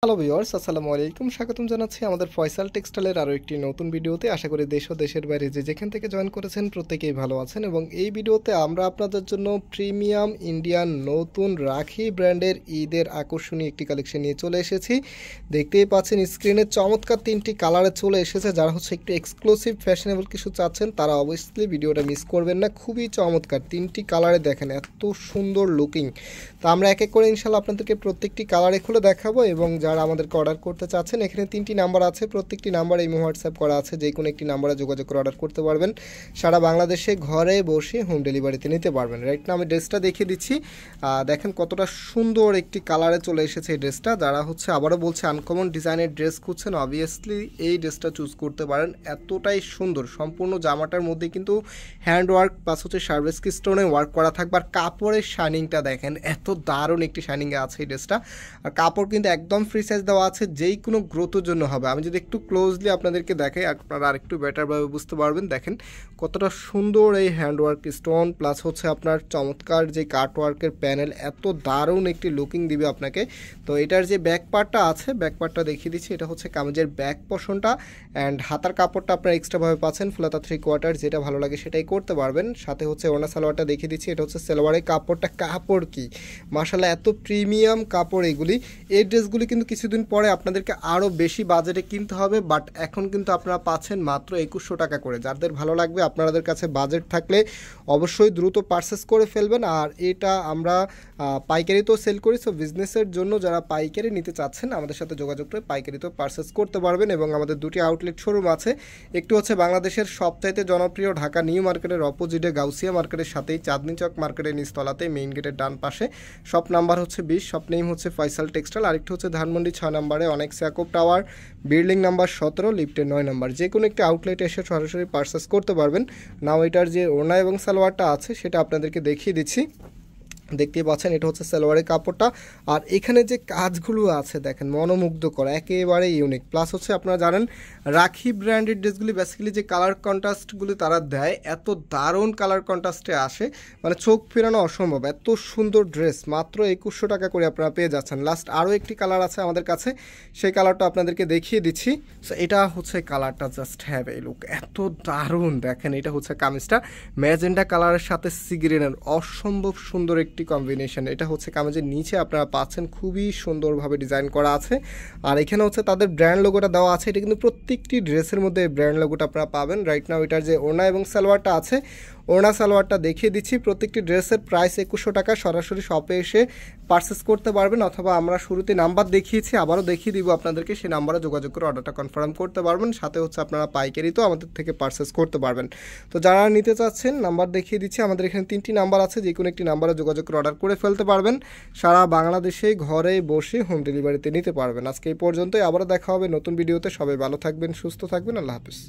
Hello viewers, আসসালামু আলাইকুম। স্বাগতম জানাচ্ছি আমাদের ফয়সাল টেক্সটাইলের আরও একটি নতুন ভিডিওতে। আশা করি দেশ ও দেশের বাইরে যে যেখান থেকে জয়েন করেছেন প্রত্যেকেই ভালো আছেন, এবং এই ভিডিওতে আমরা আপনাদের জন্য প্রিমিয়াম ইন্ডিয়ান নতুন রাখি ব্র্যান্ডের ঈদের আকর্ষণীয় একটি কালেকশন নিয়ে চলে এসেছি। দেখতেই পাচ্ছেন স্ক্রিনে চমৎকার তিনটি কালারে চলে এসেছে। যারা একটু এক্সক্লুসিভ ফ্যাশনেবল কিছু চাচ্ছেন তারা অবশ্যই ভিডিওটা মিস করবেন না। খুবই চমৎকার তিনটি কালারে, দেখেন এত সুন্দর লুকিং। তো আমরা এক এক করে ইনশাল্লাহ আপনাদেরকে প্রত্যেকটি কালারে খুলে দেখাবো, এবং যারা আমাদেরকে অর্ডার করতে চাচ্ছেন এখানে তিনটি নাম্বার আছে, প্রত্যেকটি নাম্বার এই হোয়াটসঅ্যাপ করা আছে, যে কোনো একটি নাম্বারে যোগাযোগ করে অর্ডার করতে পারবেন। সারা বাংলাদেশে ঘরে বসে হোম ডেলিভারিতে নিতে পারবেন। রাইট না, আমি ড্রেসটা দেখিয়ে দিচ্ছি। দেখেন কতটা সুন্দর একটি কালারে চলে এসেছে এই ড্রেসটা। যারা আবারও বলছে আনকমন ডিজাইনের ড্রেস খুঁজছেন, অবভিয়াসলি এই ড্রেসটা চুজ করতে পারেন। এতটাই সুন্দর, সম্পূর্ণ জামাটার মধ্যে কিন্তু হ্যান্ড ওয়ার্ক প্লাস সার্ভেসকি স্টোনে ওয়ার্ক করা থাকবে। আর কাপড়ের শাইনিংটা দেখেন, এত দারুণ একটি শাইনিংয়ে আছে এই ড্রেসটা। আর কাপড় কিন্তু একদম ফ্রি সাইজ দেওয়া আছে, যেই কোনো গ্রোথের জন্য হবে। আমি যদি একটু ক্লোজলি আপনাদেরকে দেখাই, আপনারা আর একটু বেটারভাবে বুঝতে পারবেন। দেখেন কতটা সুন্দর এই হ্যান্ডওয়ার্ক স্টোন প্লাস আপনার চমৎকার যে কাটওয়ার্কের প্যানেল, এত দারুণ একটি লুকিং দিবে আপনাকে। তো এটার যে ব্যাক পার্টটা আছে, ব্যাক পার্টটা দেখিয়ে দিচ্ছি। এটা কামিজের ব্যাক পোর্শনটা, অ্যান্ড হাতার কাপড়টা আপনারা এক্সট্রাভাবে পাচ্ছেন ফুলাতা 3/4, যেটা ভালো লাগে সেটাই করতে পারবেন। সাথে ওড়না সালোয়ারটা দেখিয়ে দিচ্ছি। এটা সালোয়ারের কাপড়টা, কাপড় কি মাশাআল্লাহ, এত প্রিমিয়াম কাপড় এগুলি। এই ড্রেসগুলি কিন্তু কিছুদিন পরে আপনাদেরকে আরও বেশি বাজেটে কিনতে হবে, বাট এখন কিন্তু আপনারা পাচ্ছেন মাত্র 2100 টাকা করে। যাদের ভালো লাগবে, আপনাদের কাছে বাজেট থাকলে অবশ্যই দ্রুত পারচেস করে ফেলবেন। আর এটা আমরা পাইকারিতেও সেল করি, সো বিজনেসের জন্য যারা পাইকারি নিতে চাচ্ছেন আমাদের সাথে যোগাযোগ করে পাইকারিতেও পারচেস করতে পারবেন। এবং আমাদের দুটি আউটলেট শোরুম আছে। একটু বাংলাদেশের সবচাইতে জনপ্রিয় ঢাকা নিউ মার্কেটের অপোজিটে গাউসিয়া মার্কেটের সাথেই চাঁদনি চক মার্কেটের নিচতলাতে মেইন গেটের ডান পাশে। Shop number 20, shop name Faisal textile. আরেকটু ধানমন্ডি 6 নম্বরে অনেক ইয়াকুব টাওয়ার, বিল্ডিং নাম্বার 17, লিফটের 9 নম্বর। যে কোনো একটি আউটলেটে এসে সরাসরি পারচেস করতে পারবেন। নাও এটার যে ওড়না এবং সালোয়ারটা আছে সেটা আপনাদেরকে দেখিয়ে দিচ্ছি। দেখতেই পাচ্ছেন এটা সালোয়ারের কাপড়টা। আর এখানে যে কাজগুলো আছে দেখেন, মনোমুগ্ধ করা, একেবারে ইউনিক। প্লাস আপনারা জানেন রাখি ব্র্যান্ডের ড্রেসগুলি বেসিক্যালি যে কালার কন্ট্রাস্টগুলি তারা দেয়, এত দারুণ কালার কন্ট্রাস্টে আসে, মানে চোখ ফেরানো অসম্ভব। এত সুন্দর ড্রেস মাত্র 2100 টাকা করে আপনারা পেয়ে যাচ্ছেন। লাস্ট আরও একটি কালার আছে আমাদের কাছে, সেই কালারটা আপনাদেরকে দেখিয়ে দিচ্ছি। সো এটা কালারটা জাস্ট হ্যাভ এই লুক, এত দারুণ। দেখেন এটা কামিজটা ম্যাজেন্ডা কালারের সাথে সিগ্রিনের অসম্ভব সুন্দর একটি কম্বিনেশন। এটা কামিজের নিচে আপনারা পাচ্ছেন খুবই সুন্দরভাবে ডিজাইন করা আছে। আর এখানে তাদের ব্র্যান্ড লোগোটা দেওয়া আছে। এটা কিন্তু প্রত্যেকটি ড্রেসের মধ্যে ব্র্যান্ড লোগোটা আপনারা পাবেন। রাইট নাও এটার যে ওড়না এবং সালোয়ারটা আছে, ওড়না সালোয়ারটা দেখিয়ে দিচ্ছি। প্রত্যেকটি ড্রেসের প্রাইস 2100 টাকা। সরাসরি শপে এসে পারচেস করতে পারবেন, অথবা আমরা শুরুতে নাম্বার দেখিয়েছি, আবারও দেখিয়ে দিব আপনাদেরকে, সেই নাম্বারে যোগাযোগ করে অর্ডারটা কনফার্ম করতে পারবেন। সাথে আপনারা পাইকারিতেও আমাদের থেকে পারচেস করতে পারবেন। তো যারা নিতে চাচ্ছেন নাম্বার দেখিয়ে দিচ্ছি। আমাদের এখানে 3টি নাম্বার আছে, যে কোনো একটি নাম্বারে যোগাযোগ করে অর্ডার করে ফেলতে পারবেন। সারা বাংলাদেশে ঘরে বসে হোম ডেলিভারিতে নিতে পারবেন। আজকে এই পর্যন্তই, আবারও দেখা হবে নতুন ভিডিওতে। সবাই ভালো থাকবেন, সুস্থ থাকবেন। আল্লাহ হাফিজ।